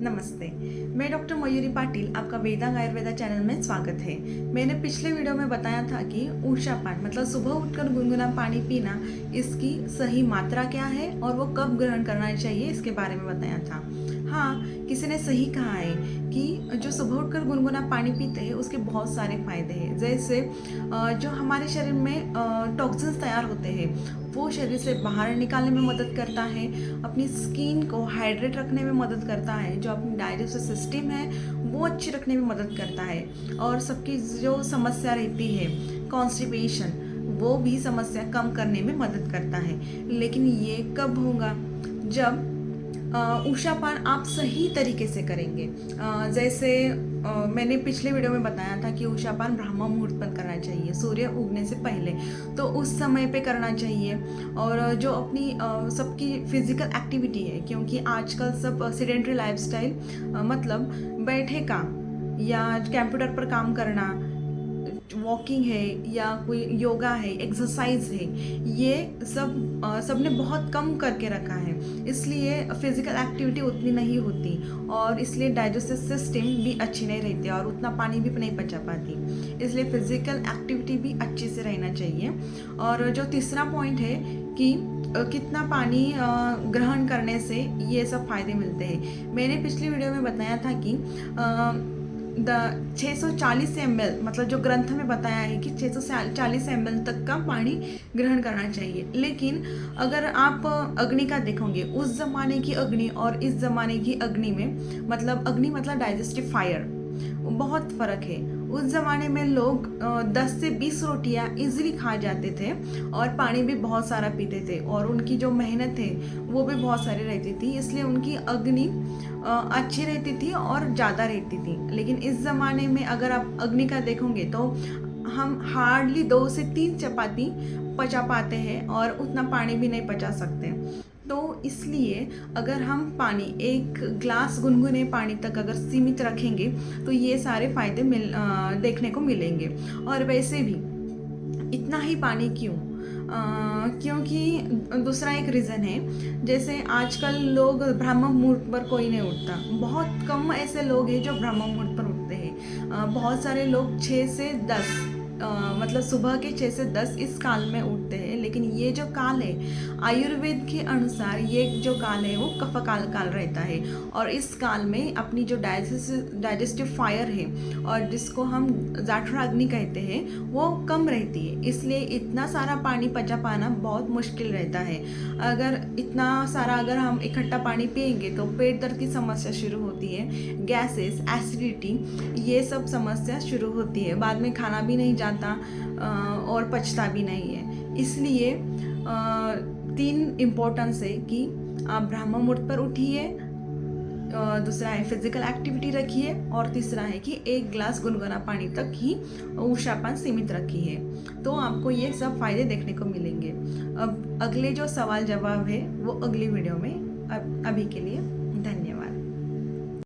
नमस्ते। मैं डॉक्टर मयूरी पाटिल, आपका वेदांग आयुर्वेदा चैनल में स्वागत है। मैंने पिछले वीडियो में बताया था कि ऊषा पान मतलब सुबह उठकर गुनगुना पानी पीना, इसकी सही मात्रा क्या है और वो कब ग्रहण करना चाहिए, इसके बारे में बताया था। हाँ, किसी ने सही कहा है कि जो सुबह उठकर गुनगुना पानी पीते हैं उसके बहुत सारे फायदे हैं। जैसे जो हमारे शरीर में टॉक्सिन्स तैयार होते हैं वो शरीर से बाहर निकालने में मदद करता है, अपनी स्किन को हाइड्रेट रखने में मदद करता है, जो अपनी डाइजेस्टिव सिस्टम है वो अच्छी रखने में मदद करता है, और सबकी जो समस्या रहती है कॉन्स्टिपेशन, वो भी समस्या कम करने में मदद करता है। लेकिन ये कब होगा? जब ऊषा पान आप सही तरीके से करेंगे। जैसे मैंने पिछले वीडियो में बताया था कि ऊषा पान ब्रह्म मुहूर्त पर करना चाहिए, सूर्य उगने से पहले, तो उस समय पे करना चाहिए। और जो अपनी सबकी फिजिकल एक्टिविटी है, क्योंकि आजकल सब सेडेंटरी लाइफस्टाइल, मतलब बैठे काम या कंप्यूटर पर काम करना, वॉकिंग है या कोई योगा है, एक्सरसाइज है, ये सबने बहुत कम करके रखा है। इसलिए फिजिकल एक्टिविटी उतनी नहीं होती और इसलिए डाइजेस्टिव सिस्टम भी अच्छी नहीं रहती और उतना पानी भी नहीं पचा पाती। इसलिए फिजिकल एक्टिविटी भी अच्छे से रहना चाहिए। और जो तीसरा पॉइंट है कि कितना पानी ग्रहण करने से ये सब फायदे मिलते हैं। मैंने पिछली वीडियो में बताया था कि 640 ml, मतलब जो ग्रंथ में बताया है कि 640 ml तक का पानी ग्रहण करना चाहिए। लेकिन अगर आप अग्नि का देखोगे, उस ज़माने की अग्नि और इस ज़माने की अग्नि में, मतलब अग्नि मतलब डाइजेस्टिव फायर, बहुत फ़र्क है। उस ज़माने में लोग 10 से 20 रोटियां इजीली खा जाते थे और पानी भी बहुत सारा पीते थे, और उनकी जो मेहनत है वो भी बहुत सारी रहती थी, इसलिए उनकी अग्नि अच्छी रहती थी और ज़्यादा रहती थी। लेकिन इस ज़माने में अगर आप अग्नि का देखोगे तो हम हार्डली 2 से 3 चपाती पचा पाते हैं और उतना पानी भी नहीं पचा सकते। तो इसलिए अगर हम पानी एक ग्लास गुनगुने पानी तक अगर सीमित रखेंगे तो ये सारे फायदे देखने को मिलेंगे। और वैसे भी इतना ही पानी क्यों? क्योंकि दूसरा एक रीज़न है, जैसे आजकल लोग ब्रह्म मुहूर्त पर कोई नहीं उठता, बहुत कम ऐसे लोग हैं जो ब्रह्म मुहूर्त पर उठते हैं। बहुत सारे लोग 6 से 10, मतलब सुबह के 6 से 10 इस काल में उठते हैं। लेकिन ये जो काल है, आयुर्वेद के अनुसार ये जो काल है वो कफ काल रहता है, और इस काल में अपनी जो डाइजेस्टिव फायर है और जिसको हम जाठराग्नि कहते हैं वो कम रहती है। इसलिए इतना सारा पानी पचा पाना बहुत मुश्किल रहता है। अगर इतना सारा अगर हम इकट्ठा पानी पिएंगे तो पेट दर्द की समस्या शुरू होती है, गैसेस, एसिडिटी, ये सब समस्या शुरू होती है। बाद में खाना भी नहीं जाता और पचता भी नहीं है। इसलिए 3 इम्पोर्टेंस है कि आप ब्रह्म मुहूर्त पर उठिए, दूसरा है फिजिकल एक्टिविटी रखिए, और तीसरा है कि 1 ग्लास गुनगुना पानी तक ही ऊषा पान सीमित रखिए, तो आपको ये सब फायदे देखने को मिलेंगे। अब अगले जो सवाल जवाब है वो अगली वीडियो में। अभी के लिए